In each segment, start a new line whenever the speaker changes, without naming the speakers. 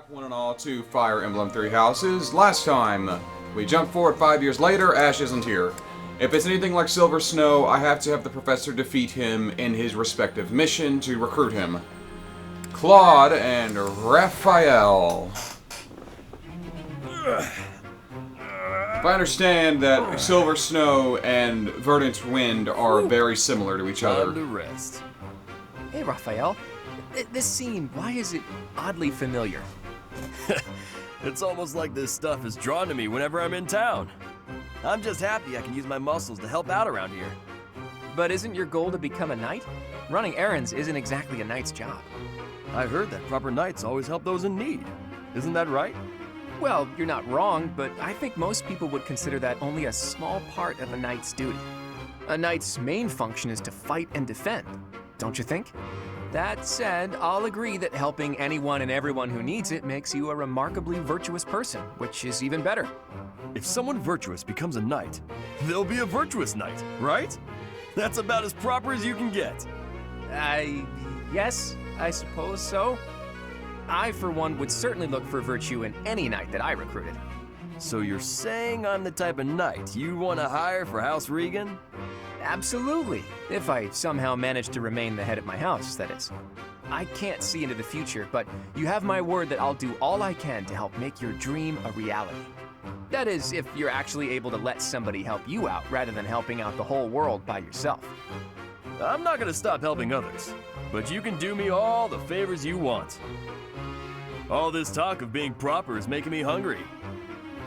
One and all to Fire Emblem Three Houses. Last time, we jumped forward 5 years later, Ash isn't here. If it's anything like Silver Snow, I have to have the professor defeat him in his respective mission to recruit him. Claude and Raphael. If I understand that Silver Snow and Verdant Wind are very similar to each other.
Time to rest.
Hey, Raphael. This scene, why is it oddly familiar?
It's almost like this stuff is drawn to me whenever I'm in town. I'm just happy I can use my muscles to help out around here.
But isn't your goal to become a knight? Running errands isn't exactly a knight's job.
I heard that proper knights always help those in need. Isn't that right?
Well, you're not wrong, but I think most people would consider that only a small part of a knight's duty. A knight's main function is to fight and defend, don't you think? That said, I'll agree that helping anyone and everyone who needs it makes you a remarkably virtuous person, which is even better.
If someone virtuous becomes a knight, they'll be a virtuous knight, right? That's about as proper as you can get.
Yes, I suppose so. I, for one, would certainly look for virtue in any knight that I recruited.
So you're saying I'm the type of knight you want to hire for House Regan?
Absolutely. If I somehow manage to remain the head of my house, that is. I can't see into the future, but you have my word that I'll do all I can to help make your dream a reality. That is, if you're actually able to let somebody help you out rather than helping out the whole world by yourself.
I'm not gonna stop helping others, but you can do me all the favors you want. All this talk of being proper is making me hungry.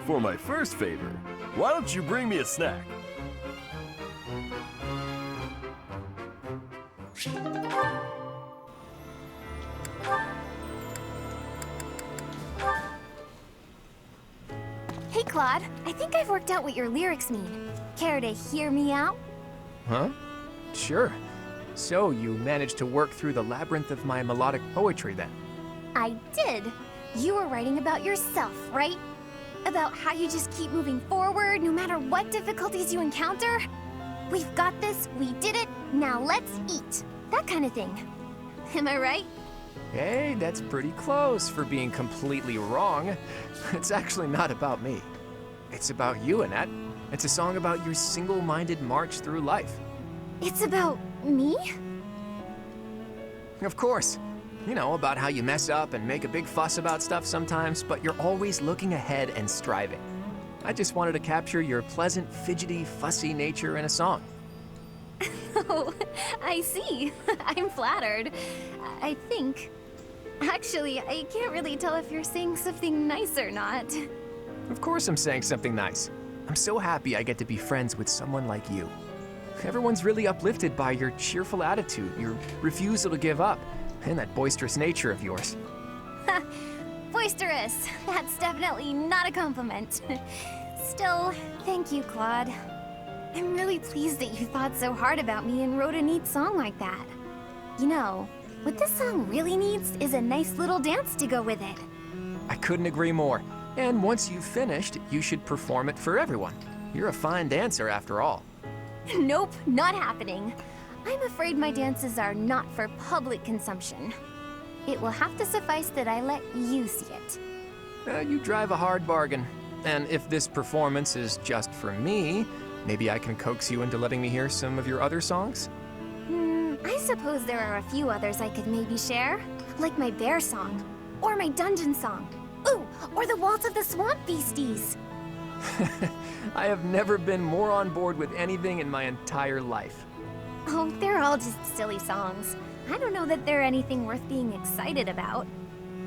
For my first favor, why don't you bring me a snack?
Hey, Claude. I think I've worked out what your lyrics mean. Care to hear me out?
Huh? Sure. So you managed to work through the labyrinth of my melodic poetry then?
I did. You were writing about yourself, right? About how you just keep moving forward no matter what difficulties you encounter? We've got this, we did it, now let's eat. That kind of thing. Am I right?
Hey, that's pretty close for being completely wrong. It's actually not about me. It's about you, Annette. It's a song about your single-minded march through life.
It's about me?
Of course. You know, about how you mess up and make a big fuss about stuff sometimes, but you're always looking ahead and striving. I just wanted to capture your pleasant, fidgety, fussy nature in a song.
Oh, I see. I'm flattered. I think. Actually, I can't really tell if you're saying something nice or not.
Of course I'm saying something nice. I'm so happy I get to be friends with someone like you. Everyone's really uplifted by your cheerful attitude, your refusal to give up, and that boisterous nature of yours.
Boisterous. That's definitely not a compliment. Still, thank you, Claude. I'm really pleased that you thought so hard about me and wrote a neat song like that. You know, what this song really needs is a nice little dance to go with it.
I couldn't agree more. And once you've finished, you should perform it for everyone. You're a fine dancer after all.
Nope, not happening. I'm afraid my dances are not for public consumption. It will have to suffice that I let you see it.
You drive a hard bargain. And if this performance is just for me, maybe I can coax you into letting me hear some of your other songs?
I suppose there are a few others I could maybe share. Like my bear song, or my dungeon song. Ooh, or the Waltz of the Swamp Beasties.
I have never been more on board with anything in my entire life.
Oh, they're all just silly songs. I don't know that they're anything worth being excited about.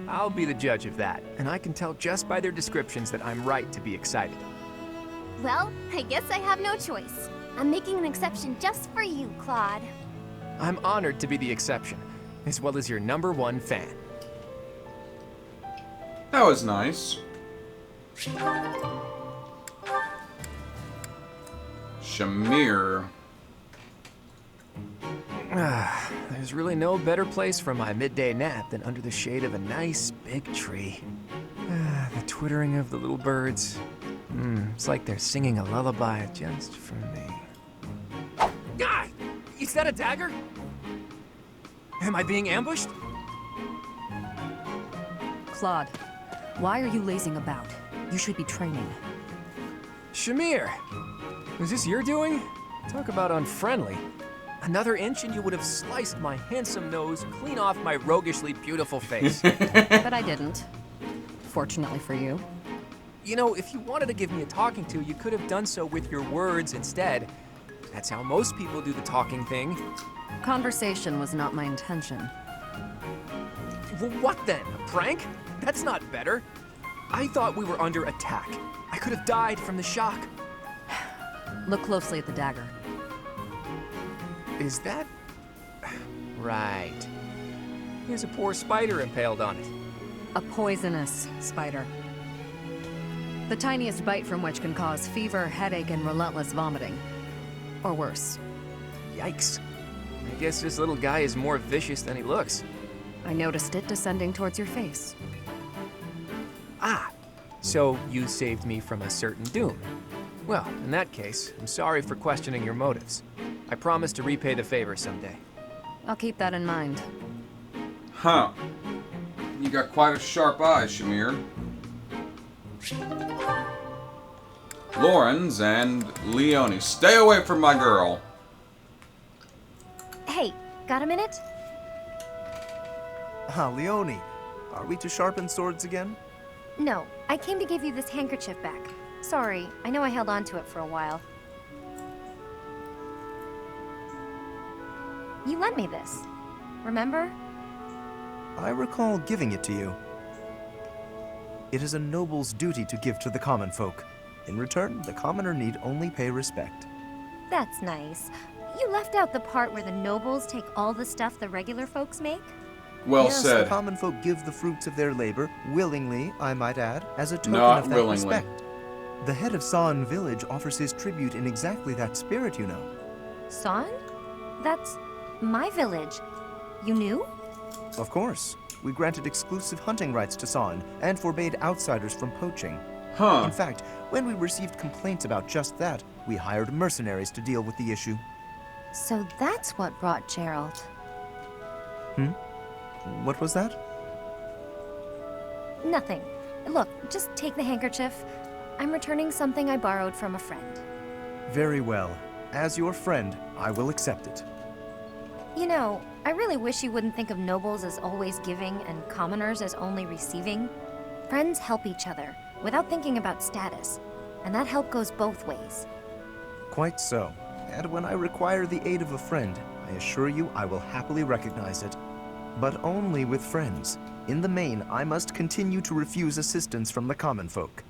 I'll be the judge of that, and I can tell just by their descriptions that I'm right to be excited.
Well, I guess I have no choice. I'm making an exception just for you, Claude.
I'm honored to be the exception, as well as your #1 fan.
That was nice. Shamir.
There's really no better place for my midday nap than under the shade of a nice big tree. The twittering of the little birds. It's like they're singing a lullaby just for me. Ah! Is that a dagger? Am I being ambushed?
Claude, Why are you lazing about? You should be training.
Shamir! Was this your doing? Talk about unfriendly. Another inch and you would have sliced my handsome nose clean off my roguishly beautiful face.
But I didn't. Fortunately for you.
You know, if you wanted to give me a talking to, you could have done so with your words instead. That's how most people do the talking thing.
Conversation was not my intention.
Well, what then? A prank? That's not better. I thought we were under attack. I could have died from the shock.
Look closely at the dagger.
Is that... Right. There's a poor spider impaled on it.
A poisonous spider. The tiniest bite from which can cause fever, headache, and relentless vomiting. Or worse.
Yikes. I guess this little guy is more vicious than he looks.
I noticed it descending towards your face.
Ah, so you saved me from a certain doom. Well, in that case, I'm sorry for questioning your motives. I promise to repay the favor someday.
I'll keep that in mind.
Huh. You got quite a sharp eye, Shamir. Lawrence and Leone. Stay away from my girl.
Hey, got a minute?
Ah, Leone. Are we to sharpen swords again?
No, I came to give you this handkerchief back. Sorry, I know I held on to it for a while. You lent me this. Remember?
I recall giving it to you. It is a noble's duty to give to the common folk. In return, the commoner need only pay respect.
That's nice. You left out the part where the nobles take all the stuff the regular folks make?
Well
Yes, the
said.
common folk give the fruits of their labor, willingly, I might add, as a token
Not
of that
willingly.
respect. The head of San village offers his tribute in exactly that spirit, you know.
San? That's my village. You knew?
Of course. We granted exclusive hunting rights to San and forbade outsiders from poaching.
Huh.
In fact, when we received complaints about just that, we hired mercenaries to deal with the issue.
So that's what brought Gerald.
What was that?
Nothing. Look, just take the handkerchief. I'm returning something I borrowed from a friend.
Very well. As your friend, I will accept it.
You know, I really wish you wouldn't think of nobles as always giving and commoners as only receiving. Friends help each other, without thinking about status. And that help goes both ways.
Quite so. And when I require the aid of a friend, I assure you I will happily recognize it. But only with friends. In the main, I must continue to refuse assistance from the common folk.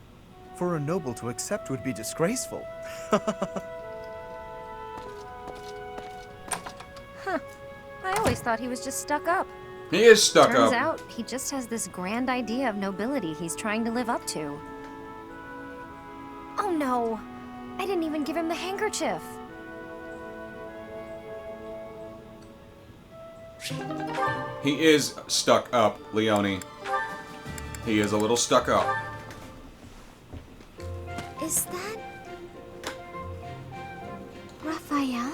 For a noble to accept would be disgraceful.
I always thought he was just stuck up.
He is stuck
Turns
up.
out, he just has this grand idea of nobility he's trying to live up to. Oh no! I didn't even give him the handkerchief.
He is stuck up, Leone. He is a little stuck up.
Is that... Raphael?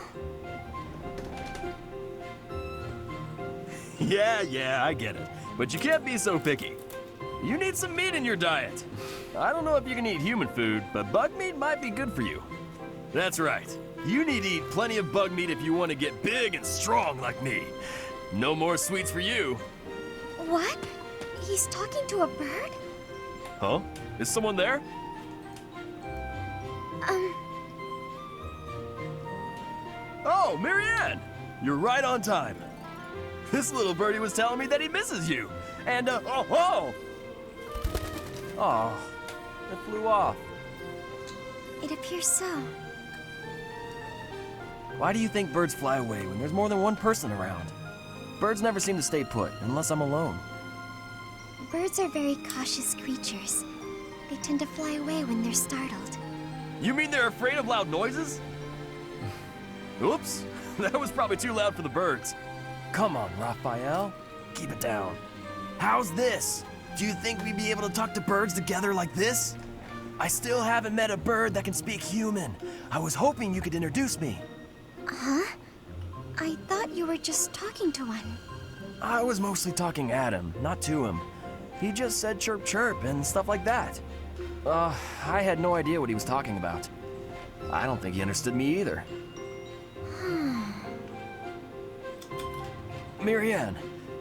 Yeah, I get it. But you can't be so picky. You need some meat in your diet. I don't know if you can eat human food, but bug meat might be good for you. That's right. You need to eat plenty of bug meat if you want to get big and strong like me. No more sweets for you.
What? He's talking to a bird?
Huh? Is someone there? Oh, Marianne! You're right on time. This little birdie was telling me that he misses you. And, oh!
Oh, it flew off.
It appears so.
Why do you think birds fly away when there's more than one person around? Birds never seem to stay put unless I'm alone.
Birds are very cautious creatures. They tend to fly away when they're startled.
You mean they're afraid of loud noises? Oops, that was probably too loud for the birds. Come on, Raphael. Keep it down. How's this? Do you think we'd be able to talk to birds together like this? I still haven't met a bird that can speak human. I was hoping you could introduce me.
Huh? I thought you were just talking to one.
I was mostly talking at him, not to him. He just said chirp chirp and stuff like that. I had no idea what he was talking about. I don't think he understood me either. Marianne,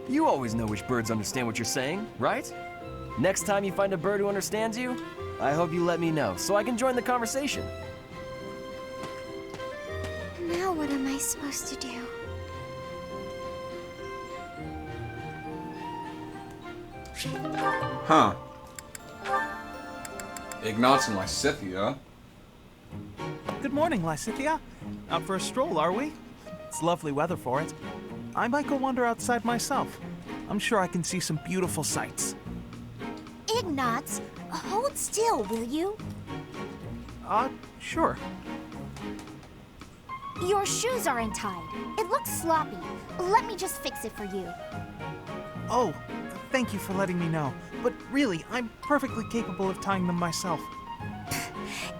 you always know which birds understand what you're saying, right? Next time you find a bird who understands you, I hope you let me know so I can join the conversation.
Now what am I supposed to do?
Huh. Ignatz and Lysithea.
Good morning, Lysithea. Out for a stroll, are we? It's lovely weather for it. I might go wander outside myself. I'm sure I can see some beautiful sights.
Ignatz, hold still, will you?
Sure.
Your shoes are untied. It looks sloppy. Let me just fix it for you.
Oh, thank you for letting me know. But really, I'm perfectly capable of tying them myself.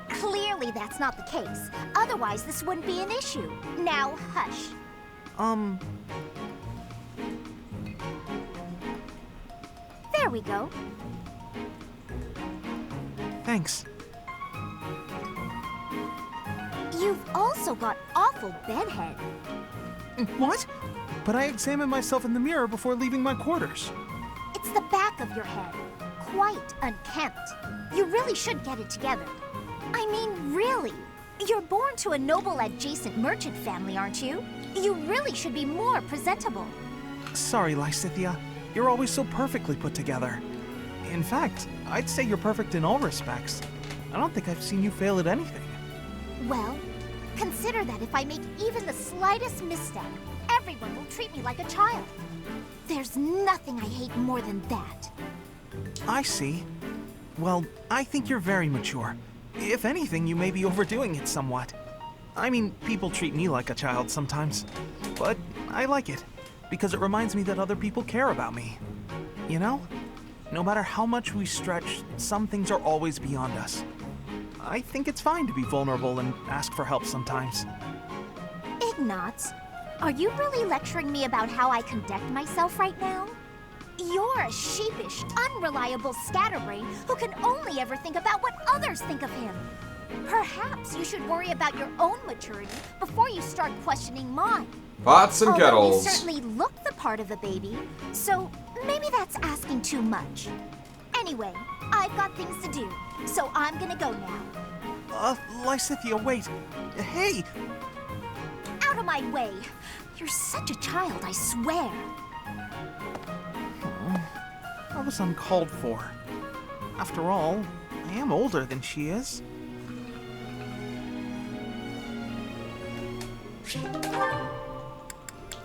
Clearly that's not the case. Otherwise, this wouldn't be an issue. Now, hush. There we go.
Thanks.
You've also got awful bedhead.
What? But I examine myself in the mirror before leaving my quarters.
It's the back of your head. Quite unkempt. You really should get it together. I mean, really. You're born to a noble adjacent merchant family, aren't you? You really should be more presentable.
Sorry, Lysithea. You're always so perfectly put together. In fact, I'd say you're perfect in all respects. I don't think I've seen you fail at anything.
Well, consider that if I make even the slightest misstep, everyone will treat me like a child. There's nothing I hate more than that.
I see. Well, I think you're very mature. If anything, you may be overdoing it somewhat. I mean, people treat me like a child sometimes. But I like it, because it reminds me that other people care about me. You know? No matter how much we stretch, some things are always beyond us. I think it's fine to be vulnerable and ask for help sometimes.
Ignatz, are you really lecturing me about how I conduct myself right now? You're a sheepish, unreliable scatterbrain who can only ever think about what others think of him. Perhaps you should worry about your own maturity before you start questioning mine.
Pots and
Although
kettles.
you certainly look the part of a baby, so maybe that's asking too much. Anyway, I've got things to do, so I'm gonna go now.
Lysithea, wait. Hey!
Out of my way! You're such a child, I swear.
That was uncalled for. After all, I am older than she is.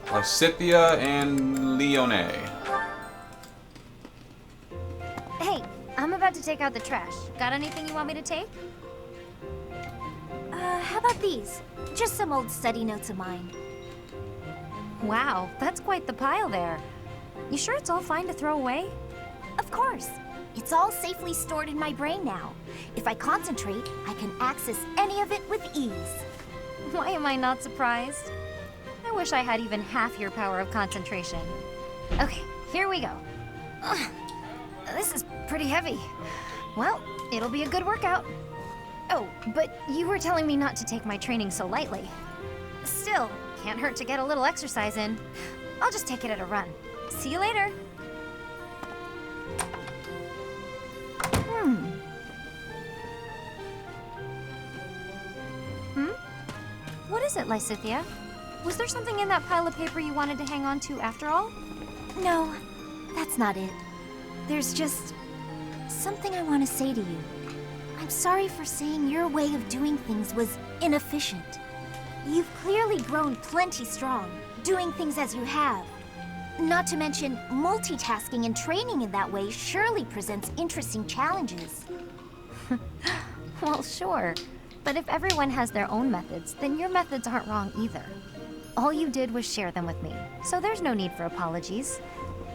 Lysithea and Leone.
Hey, I'm about to take out the trash. Got anything you want me to take?
How about these? Just some old study notes of mine.
Wow, that's quite the pile there. You sure it's all fine to throw away?
Of course. It's all safely stored in my brain now. If I concentrate, I can access any of it with ease.
Why am I not surprised? I wish I had even half your power of concentration. Okay, here we go. Ugh, this is pretty heavy. Well, it'll be a good workout. Oh, but you were telling me not to take my training so lightly. Still, can't hurt to get a little exercise in. I'll just take it at a run. See you later. What is it, Lysithea? Was there something in that pile of paper you wanted to hang on to after all?
No, that's not it. There's just something I want to say to you. I'm sorry for saying your way of doing things was inefficient. You've clearly grown plenty strong, doing things as you have. Not to mention, multitasking and training in that way surely presents interesting challenges.
Well, sure. But if everyone has their own methods, then your methods aren't wrong either. All you did was share them with me, so there's no need for apologies.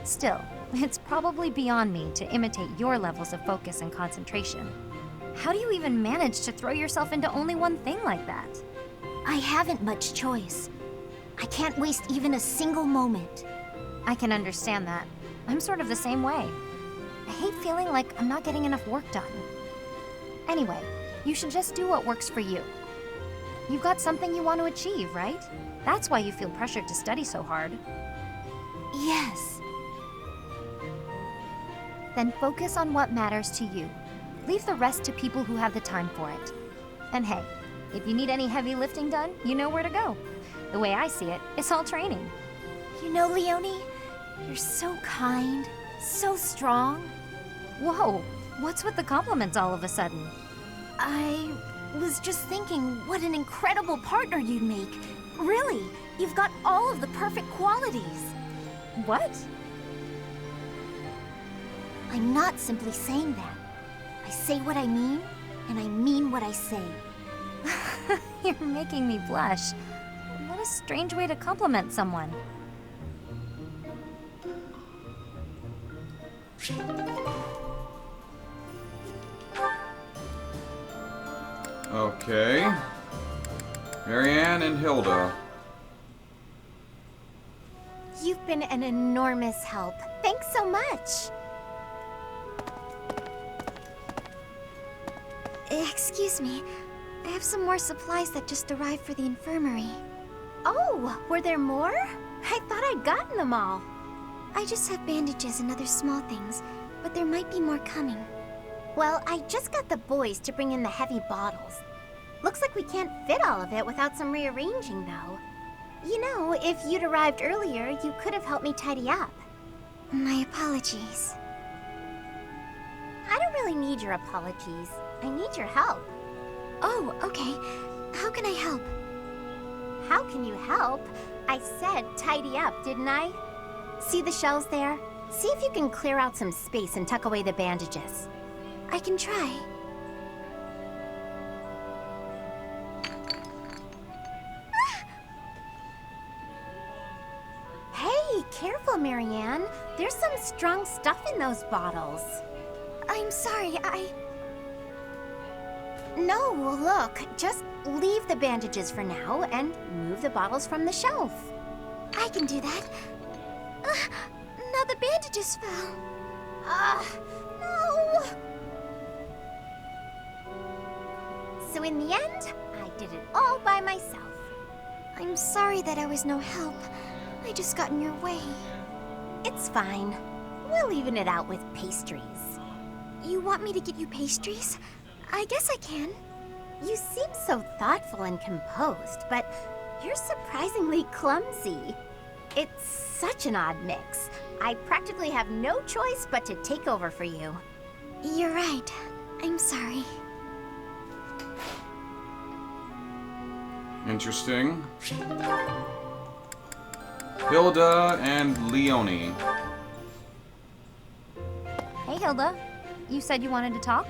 Still, it's probably beyond me to imitate your levels of focus and concentration. How do you even manage to throw yourself into only one thing like that?
I haven't much choice. I can't waste even a single moment.
I can understand that. I'm sort of the same way. I hate feeling like I'm not getting enough work done. Anyway, you should just do what works for you. You've got something you want to achieve, right? That's why you feel pressured to study so hard.
Yes.
Then focus on what matters to you. Leave the rest to people who have the time for it. And hey, if you need any heavy lifting done, you know where to go. The way I see it, it's all training.
You know, Leonie, you're so kind, so strong.
Whoa, what's with the compliments all of a sudden?
I was just thinking what an incredible partner you'd make. Really, you've got all of the perfect qualities.
What?
I'm not simply saying that. I say what I mean, and I mean what I say.
You're making me blush. What a strange way to compliment someone.
Okay. Marianne and Hilda.
You've been an enormous help. Thanks so much. Excuse me. I have some more supplies that just arrived for the infirmary. Oh, were there more? I thought I'd gotten them all. I just have bandages and other small things, but there might be more coming. Well, I just got the boys to bring in the heavy bottles. Looks like we can't fit all of it without some rearranging, though. You know, if you'd arrived earlier, you could have helped me tidy up. My apologies. I don't really need your apologies. I need your help. Oh, okay. How can I help? How can you help? I said tidy up, didn't I? See the shelves there? See if you can clear out some space and tuck away the bandages. I can try. Hey, careful, Marianne. There's some strong stuff in those bottles. I'm sorry, No, look, just leave the bandages for now and move the bottles from the shelf. I can do that. Now the bandages fell. No! So in the end, I did it all by myself. I'm sorry that I was no help. I just got in your way. It's fine. We'll even it out with pastries. You want me to get you pastries? I guess I can. You seem so thoughtful and composed, but you're surprisingly clumsy. It's such an odd mix. I practically have no choice but to take over for you. You're right. I'm sorry.
Interesting. Hilda and Leonie.
Hey, Hilda. You said you wanted to talk?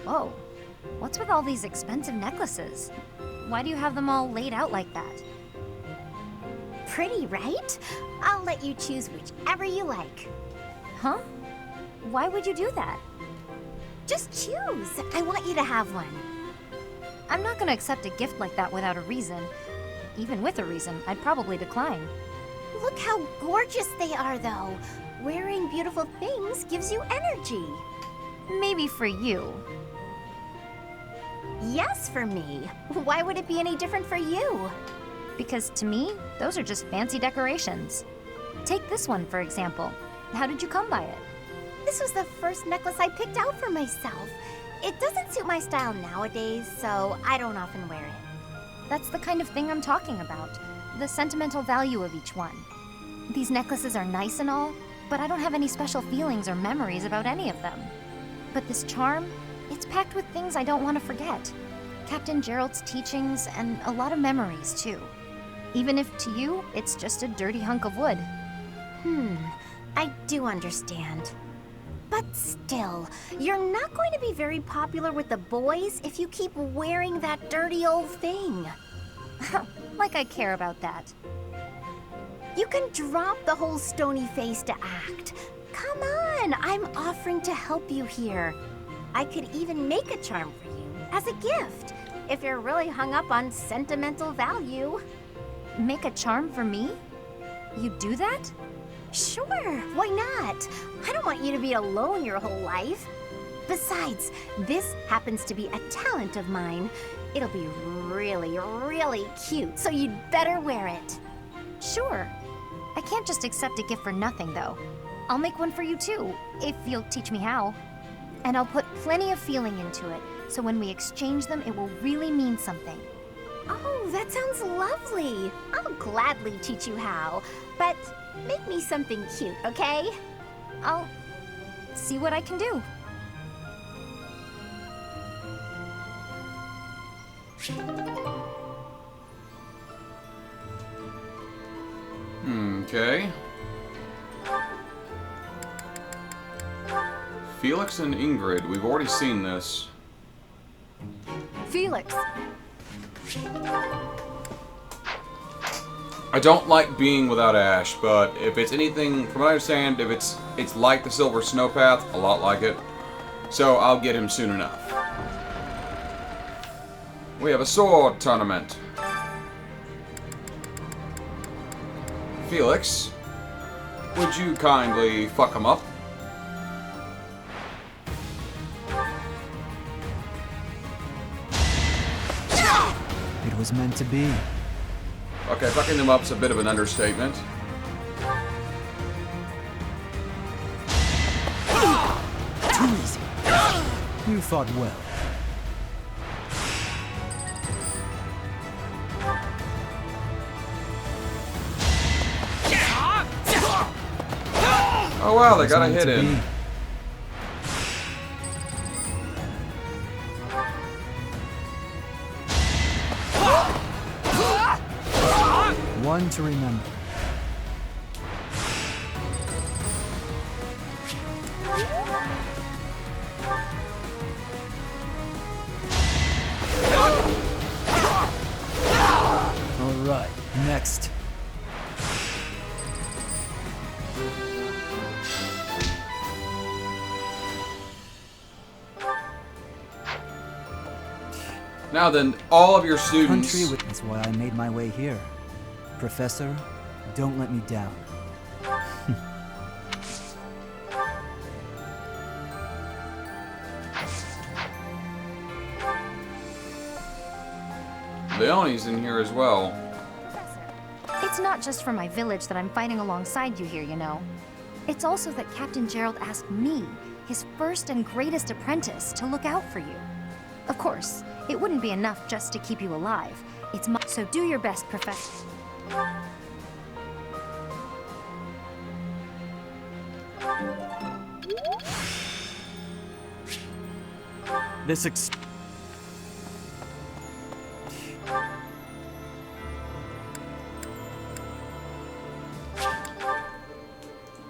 Whoa. What's with all these expensive necklaces? Why do you have them all laid out like that?
Pretty, right? I'll let you choose whichever you like.
Huh? Why would you do that?
Just choose. I want you to have one.
I'm not gonna accept a gift like that without a reason. Even with a reason, I'd probably decline.
Look how gorgeous they are, though. Wearing beautiful things gives you energy.
Maybe for you.
Yes, for me. Why would it be any different for you?
Because to me, those are just fancy decorations. Take this one, for example. How did you come by it?
This was the first necklace I picked out for myself. It doesn't suit my style nowadays, so I don't often wear it.
That's the kind of thing I'm talking about. The sentimental value of each one. These necklaces are nice and all, but I don't have any special feelings or memories about any of them. But this charm, it's packed with things I don't want to forget. Captain Gerald's teachings and a lot of memories, too. Even if to you, it's just a dirty hunk of wood.
I do understand. But still, you're not going to be very popular with the boys if you keep wearing that dirty old thing.
Like I care about that.
You can drop the whole stony-faced act. Come on, I'm offering to help you here. I could even make a charm for you as a gift, if you're really hung up on sentimental value.
Make a charm for me? You do that?
Sure, why not? I don't want you to be alone your whole life. Besides, this happens to be a talent of mine. It'll be really, really cute, so you'd better wear it.
Sure. I can't just accept a gift for nothing, though. I'll make one for you too, if you'll teach me how. And I'll put plenty of feeling into it, so when we exchange them, it will really mean something.
Oh, that sounds lovely. I'll gladly teach you how, but make me something cute, okay?
I'll see what I can do.
Okay. Felix and Ingrid, we've already seen this.
Felix!
I don't like being without Ash, but if it's anything, from what I understand, if it's like the Silver Snowpath, a lot like it, so I'll get him soon enough. We have a sword tournament. Felix, would you kindly fuck him up?
It was meant to be.
Okay, fucking them up's a bit of an understatement.
Too easy. You fought well.
Oh wow, they got a
It was
hit
meant to
in.
be. One to remember. All right, next.
Now then, all of your students...
Country witness why I made my way here. Professor, don't let me down.
Leonie's in here as well.
Professor, it's not just for my village that I'm fighting alongside you here, you know. It's also that Captain Gerald asked me, his first and greatest apprentice, to look out for you. Of course, it wouldn't be enough just to keep you alive. So do your best, Professor.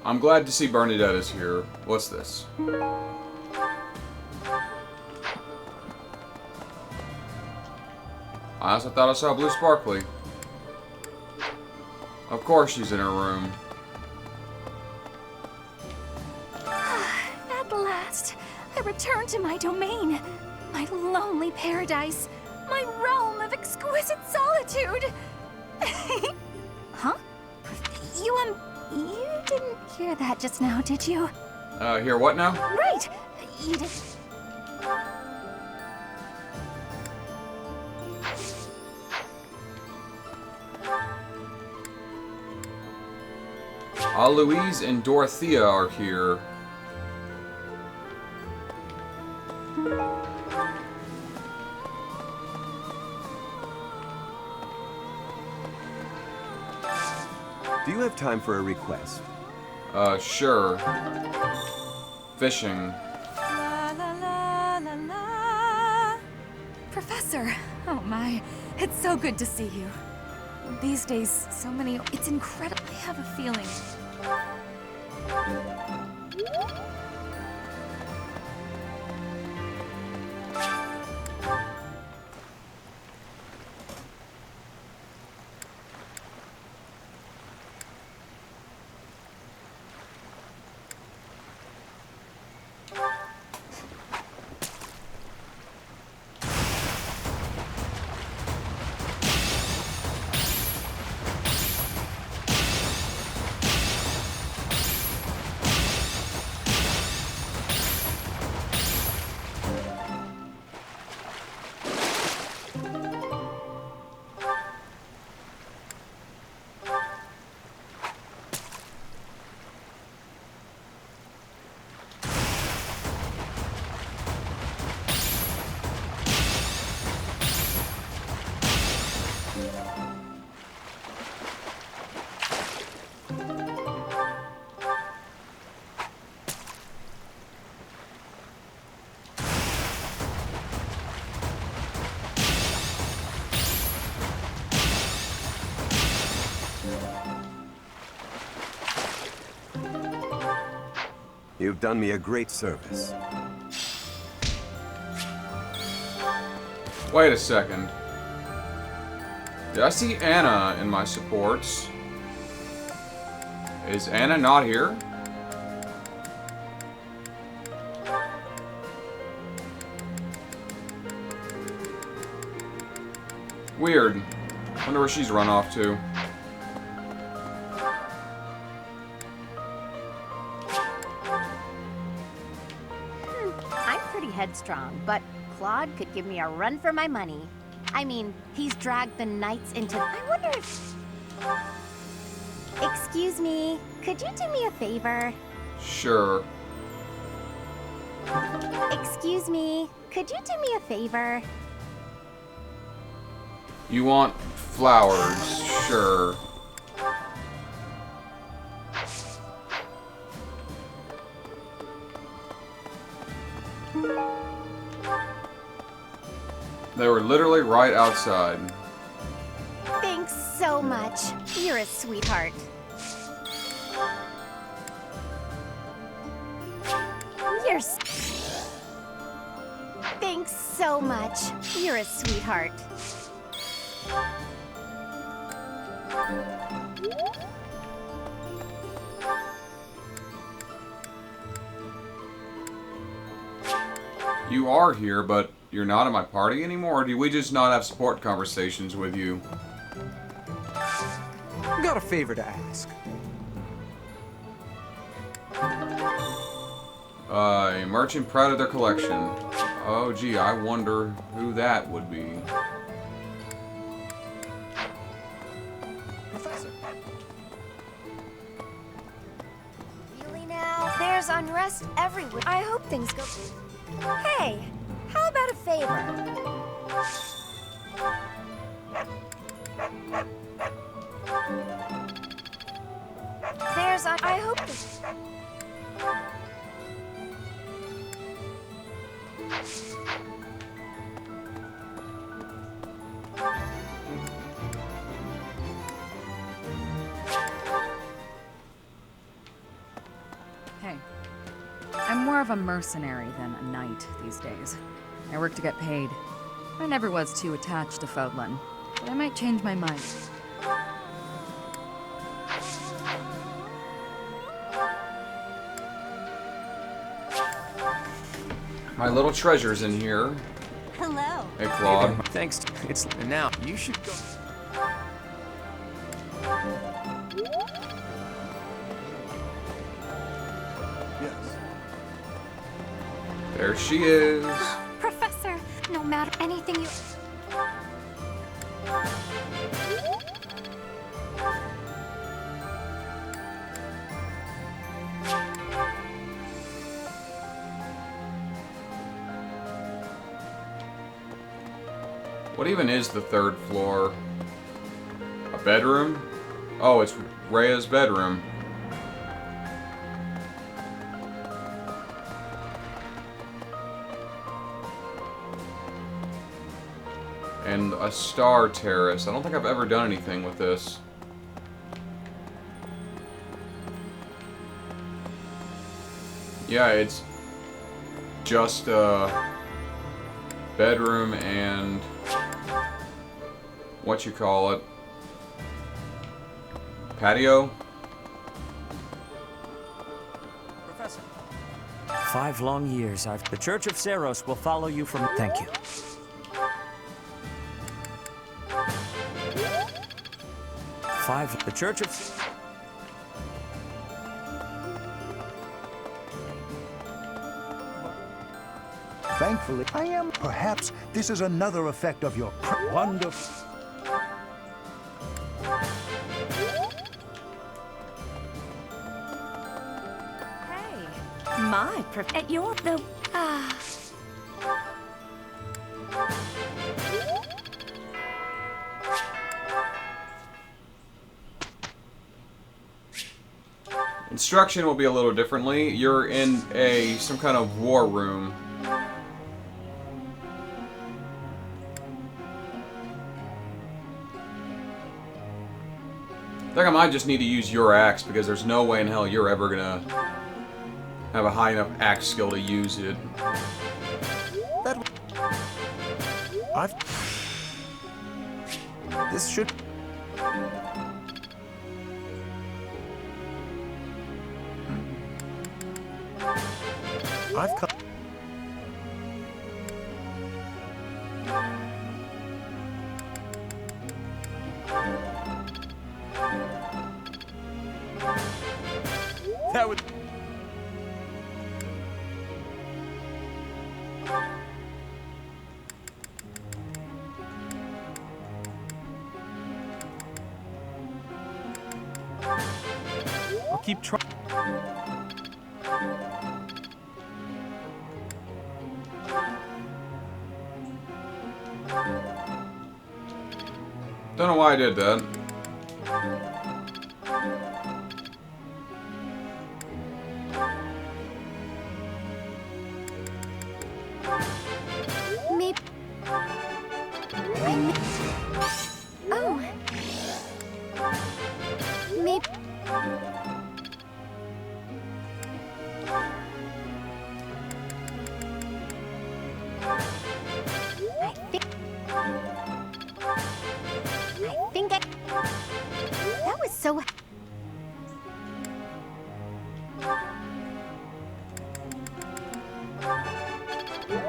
I'm glad to see Bernadette is here. What's this? I also thought I saw Blue Sparkly. Of course she's in her room.
At last, I return to my domain, my lonely paradise, my realm of exquisite solitude. Huh? You didn't hear that just now, did you?
Here, what now?
Right! You did.
Louise and Dorothea are here.
Do you have time for a request?
Sure. Fishing.
La la la la la. Professor, oh my, it's so good to see you. These days, so many. It's incredible. I have a feeling.
You've done me a great service.
Wait a second. Did I see Anna in my supports? Is Anna not here? Weird. Wonder where she's run off to.
I'm pretty headstrong, but Claude could give me a run for my money. I mean, he's dragged the knights into... I wonder if... Excuse me, could you do me a favor?
Sure.
Excuse me, could you do me a favor?
You want flowers? Sure. They were literally right outside.
Thanks so much. You're a sweetheart. You're... Thanks so much. You're a sweetheart.
You are here, but you're not at my party anymore? Or do we just not have support conversations with you?
Got a favor to ask.
A merchant proud of their collection. Oh, gee, I wonder who that would be.
Professor.
Really now? There's unrest everywhere. I hope things go... Hey, how about a favor? I hope this...
Hey, I'm more of a mercenary than a knight these days. I work to get paid. I never was too attached to Fodlan, but I might change my mind.
My little treasure's in here.
Hello.
Hey, Claude.
Thanks. It's now. You should go.
Yes.
There she is.
Professor, no matter anything you...
What even is the third floor? A bedroom? Oh, it's Rhea's bedroom. And a star terrace. I don't think I've ever done anything with this. Yeah, it's just a bedroom and what you call it, patio.
Professor. 5 long years. The Church of Saros will follow you from... Thank you. The Church of...
Thankfully, I am. Perhaps this is another effect of your wonderful...
Hey, my at your the
Instruction will be a little differently. You're in some kind of war room. I think I might just need to use your axe because there's no way in hell you're ever gonna have a high enough axe skill to use it.
This should... I've come...
That would...
I'll keep trying.
Don't know why I did that.
Maybe... Oh. Maybe... I think I... That was so...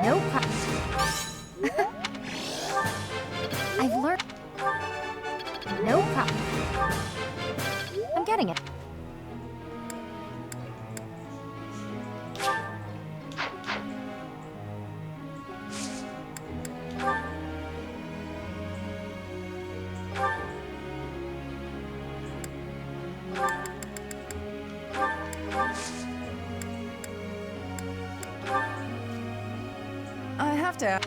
No problem. I've learned... No problem. I'm getting it.
I have to.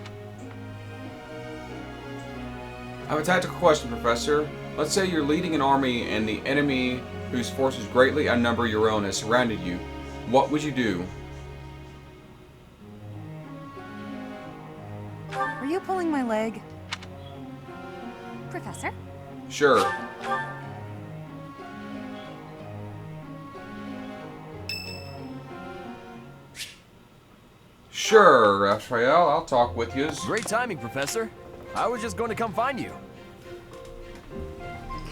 I have a tactical question, Professor. Let's say you're leading an army and the enemy, whose forces greatly outnumber your own, has surrounded you. What would you do?
Are you pulling my leg?
Professor?
Sure. Sure, Raphael, I'll talk with you.
Great timing, Professor. I was just going to come find you.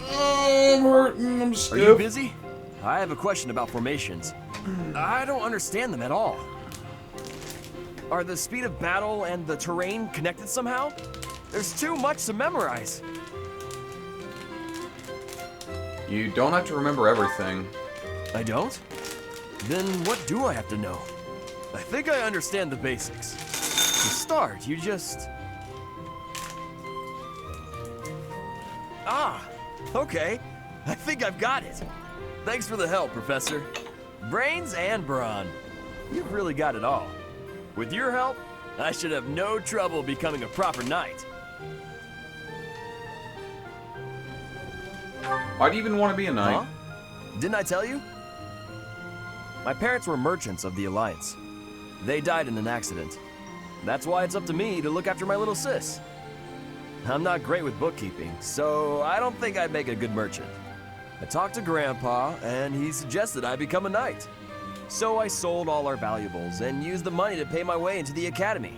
Oh, I'm hurting, I'm stiff.
Are you busy? I have a question about formations. I don't understand them at all. Are the speed of battle and the terrain connected somehow? There's too much to memorize.
You don't have to remember everything.
I don't? Then what do I have to know? I think I understand the basics. To start, you just... Ah, okay. I think I've got it. Thanks for the help, Professor. Brains and brawn. You've really got it all. With your help, I should have no trouble becoming a proper knight.
Why do you even want to be a knight?
Huh? Didn't I tell you? My parents were merchants of the Alliance. They died in an accident. That's why it's up to me to look after my little sis. I'm not great with bookkeeping, so I don't think I'd make a good merchant. I talked to Grandpa, and he suggested I become a knight. So I sold all our valuables and used the money to pay my way into the academy.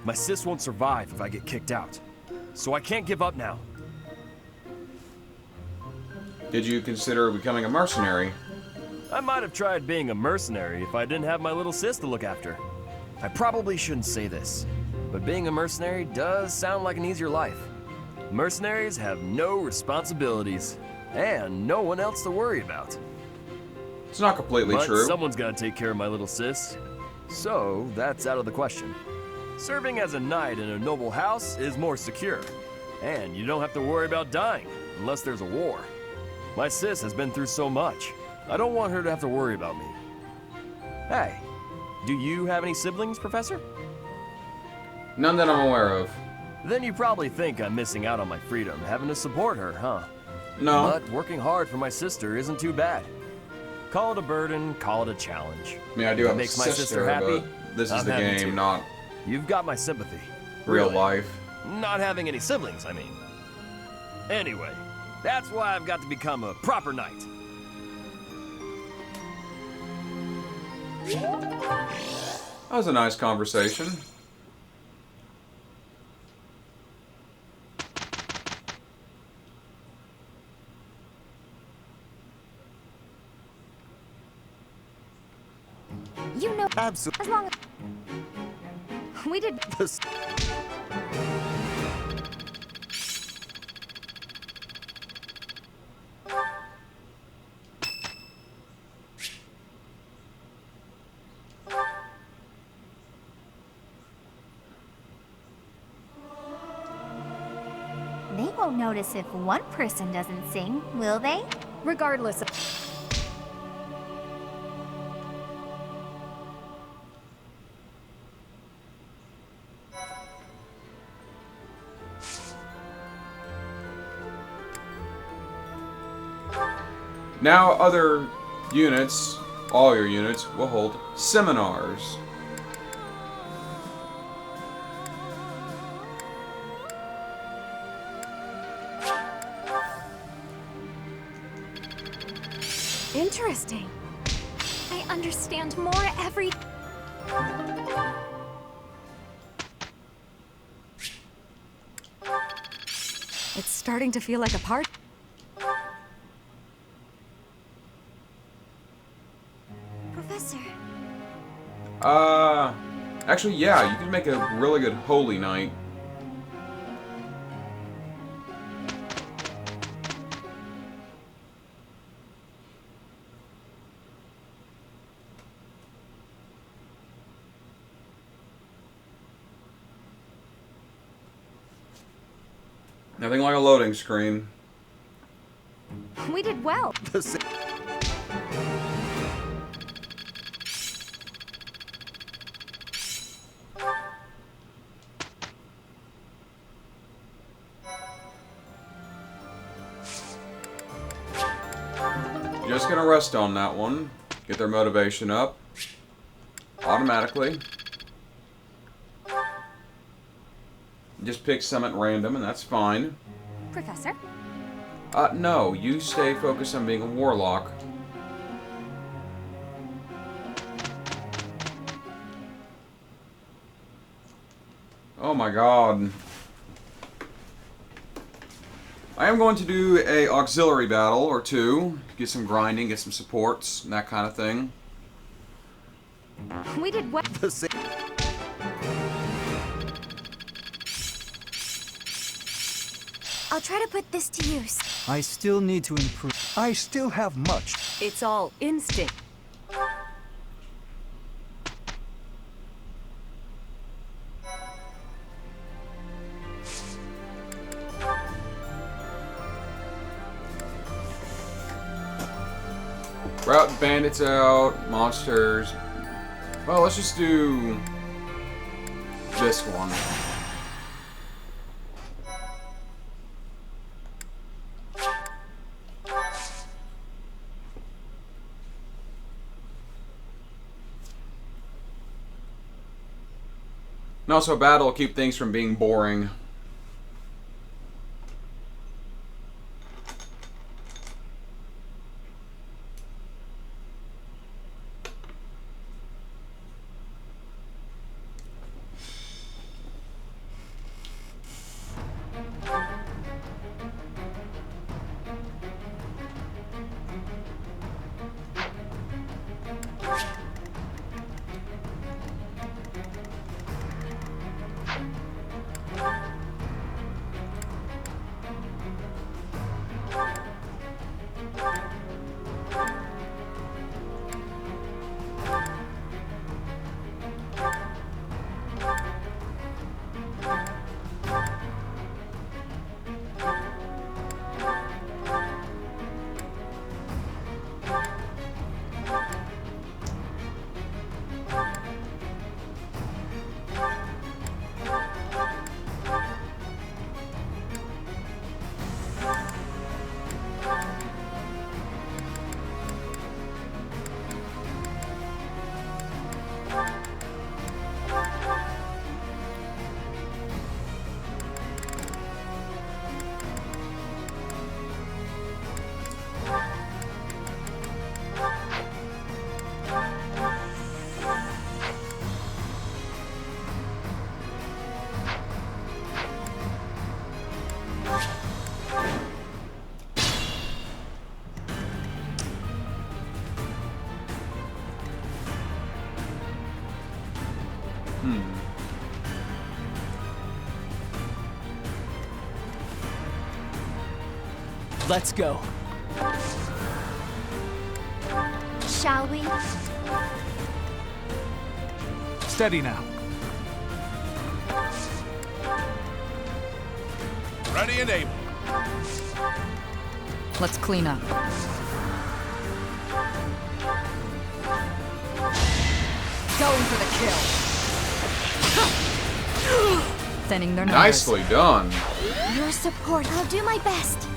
My sis won't survive if I get kicked out, so I can't give up now.
Did you consider becoming a mercenary?
I might have tried being a mercenary if I didn't have my little sis to look after. I probably shouldn't say this, but being a mercenary does sound like an easier life. Mercenaries have no responsibilities, and no one else to worry about.
It's not completely
But
true.
someone's gotta take care of my little sis, so that's out of the question. Serving as a knight in a noble house is more secure, and you don't have to worry about dying unless there's a war. My sis has been through so much. I don't want her to have to worry about me. Hey, do you have any siblings, Professor?
None that I'm aware of.
Then you probably think I'm missing out on my freedom, having to support her, huh?
No.
But working hard for my sister isn't too bad. Call it a burden, call it a challenge.
I mean, I do
If it
have
makes
a
my
sister,
sister happy,
but this is
I'm
the
happy
game,
too.
not
You've got my sympathy.
real
Really.
life.
Not having any siblings, I mean. Anyway, that's why I've got to become a proper knight.
That was a nice conversation.
You know,
Absolutely.
as long as we did.
They won't notice if one person doesn't sing, will they?
Regardless of...
Now other units, all your units, will hold seminars.
Interesting. I understand more every...
It's starting to feel like a part...
Professor.
Actually, yeah, you can make a really good Holy Knight. Nothing like a loading screen.
We did well.
Just gonna rest on that one. Get their motivation up. Automatically. Just pick some at random, and that's fine.
Professor?
No. You stay focused on being a warlock. Oh my god. I am going to do a auxiliary battle or two. Get some grinding, get some supports, and that kind of thing.
We did well.
I'll try to put this to use.
I still need to improve.
I still have much.
It's all instinct.
Route bandits out, monsters. Well, let's just do this one. And also, a battle will keep things from being boring.
Let's go.
Shall we?
Steady now.
Ready and able.
Let's clean up. Going for the kill. Thinning their numbers.
Nicely done.
Your support. I'll do my best.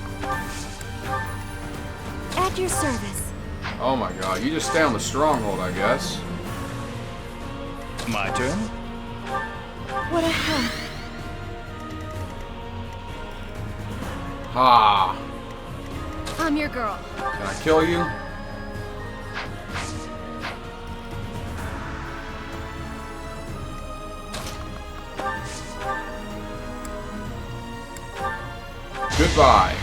At your service.
Oh my god, you just stay on the stronghold, I guess.
My turn.
What a help.
Ha!
I'm your girl.
Can I kill you? Goodbye.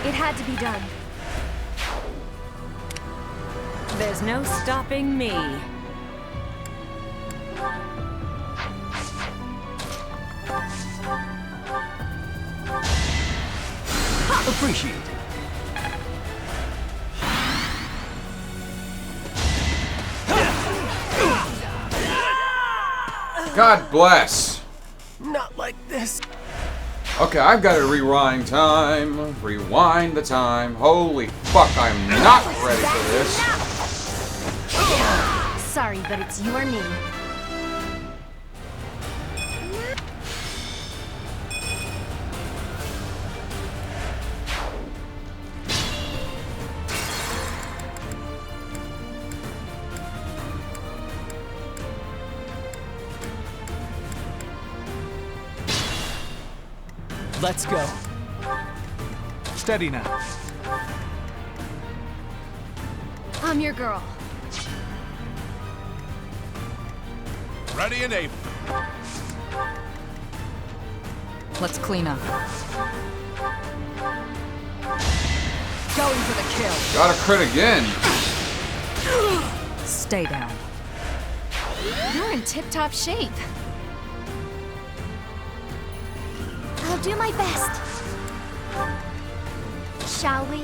It had to be done.
There's no stopping me.
Appreciate it.
God bless.
Not like this.
Okay, I've got a rewind time. Rewind the time. Holy fuck, I'm not ready for this.
Sorry, but it's you or me.
Let's go.
Steady now.
I'm your girl.
Ready and able.
Let's clean up.
Going for the kill.
Got a crit again.
Stay down.
You're in tip-top shape. I'll do my best. Shall we?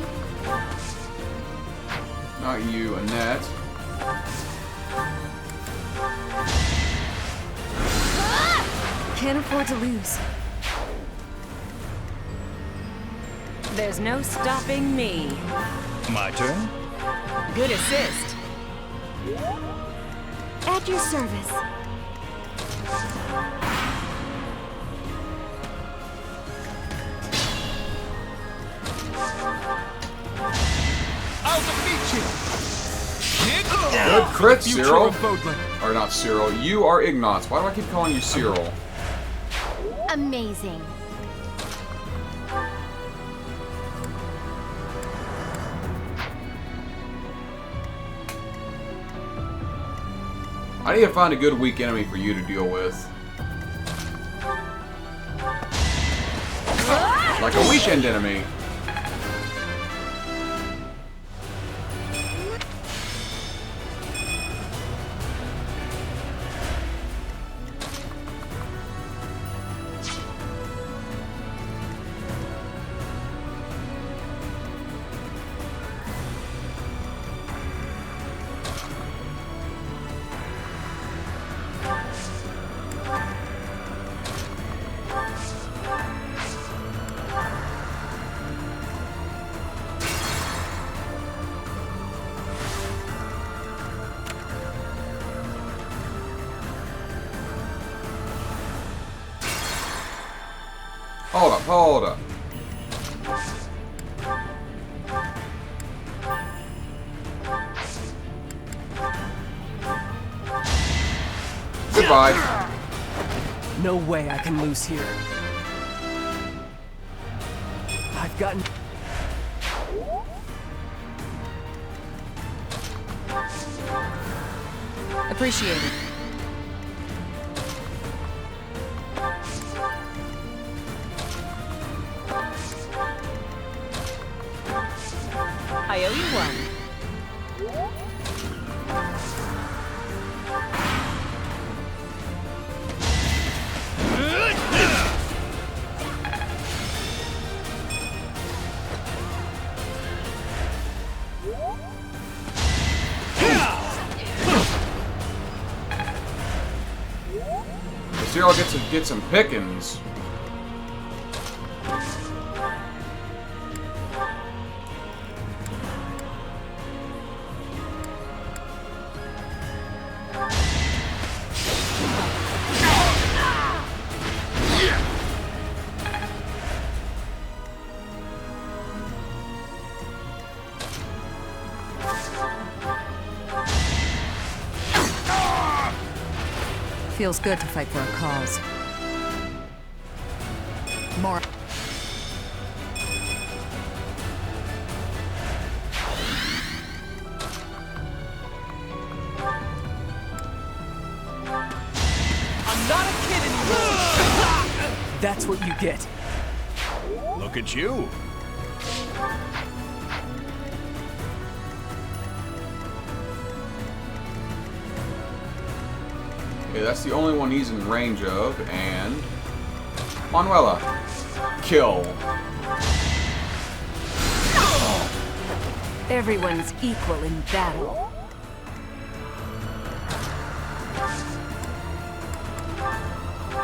Not you, Annette.
Can't afford to lose.
There's no stopping me.
My turn.
Good assist.
At your service.
I'll defeat you.
Good crit,
Future
Cyril.
of Bodlin.
Or not Cyril. You are Ignatz. Why do I keep calling you Cyril?
Amazing.
I need to find a good weak enemy for you to deal with. Like a weekend enemy. Hold up, hold up. Goodbye.
No way I can lose here. I've gotten...
Appreciate it.
I owe you one.
Zero gets to get some pickings.
Feels good to fight for a cause. More.
I'm not a kid anymore! That's what you get.
Look at you.
Okay, that's the only one he's in range of, and Manuela. Kill.
Everyone's equal in battle.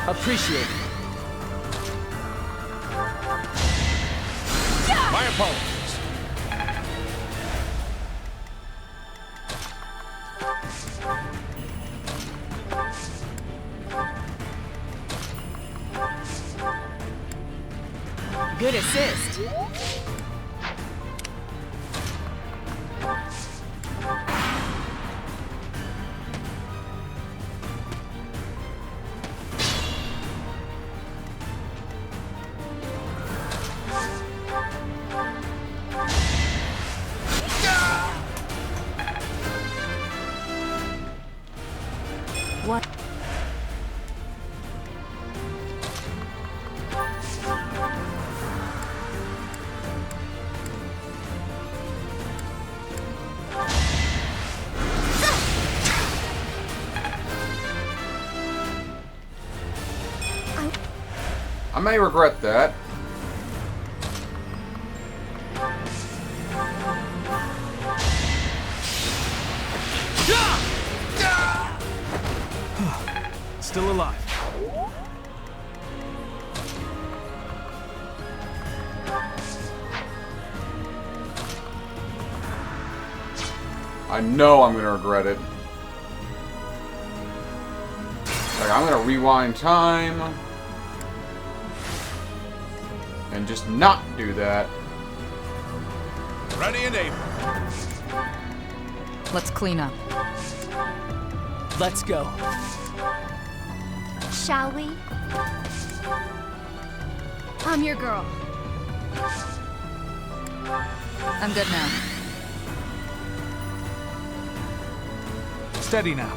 Appreciate it.
My apologies.
Good assist. What?
I may regret that.
Still alive.
I know I'm gonna regret it. Like, I'm gonna rewind time and just not do that.
Ready and able.
Let's clean up.
Let's go.
Shall we? I'm your girl.
I'm good now.
Steady now.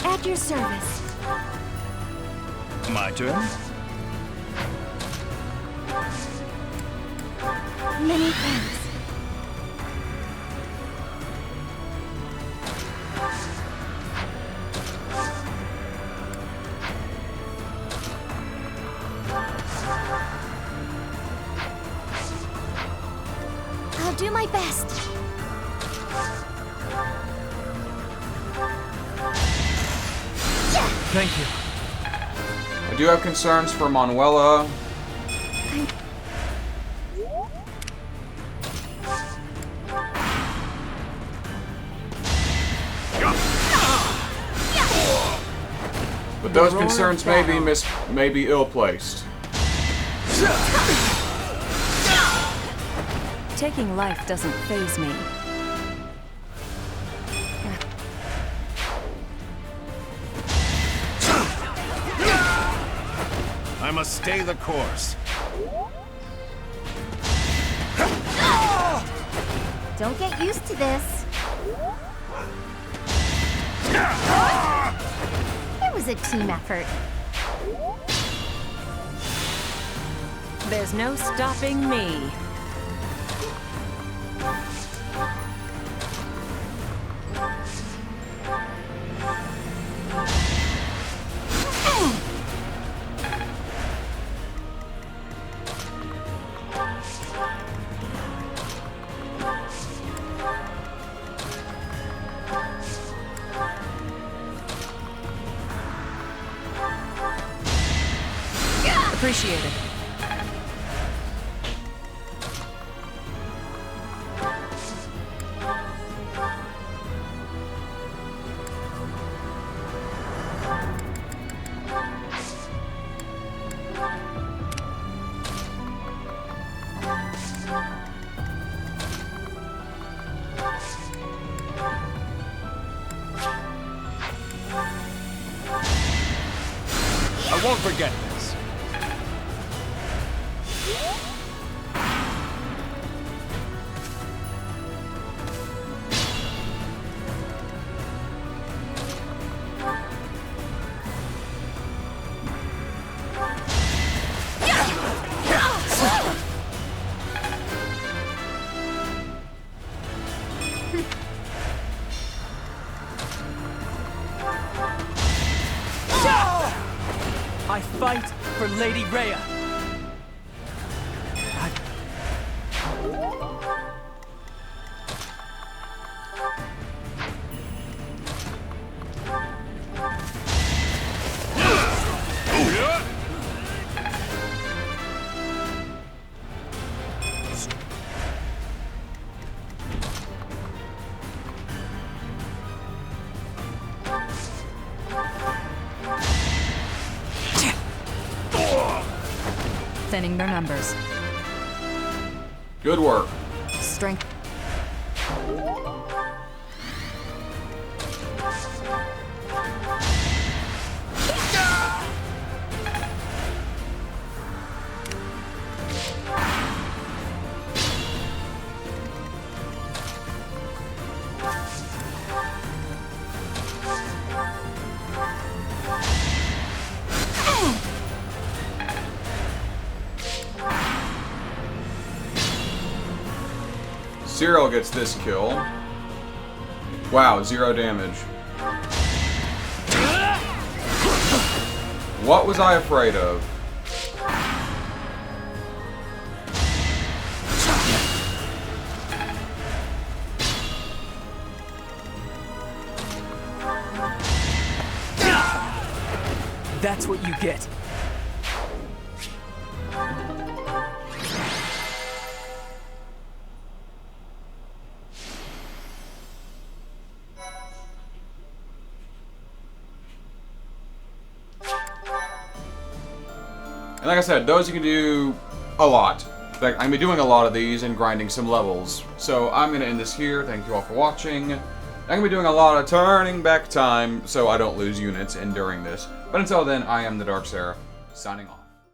At your service.
My turn.
Many thanks. I'll do my best.
Thank you.
I do have concerns for Manuela. But those concerns may be ill-placed.
Taking life doesn't faze me.
I must stay the course.
Don't get used to this. It was a team effort.
There's no stopping me. Appreciated.
I won't forget this.
I fight for Lady Rhea.
Thinning their numbers.
Good work.
Strength.
Cyril gets this kill. Wow, 0 damage. What was I afraid of?
That's what you get.
And like I said, those you can do a lot. In fact, I'm gonna be doing a lot of these and grinding some levels. So I'm gonna end this here. Thank you all for watching. I'm gonna be doing a lot of turning back time so I don't lose units during this. But until then, I am the Dark Seraph, signing off.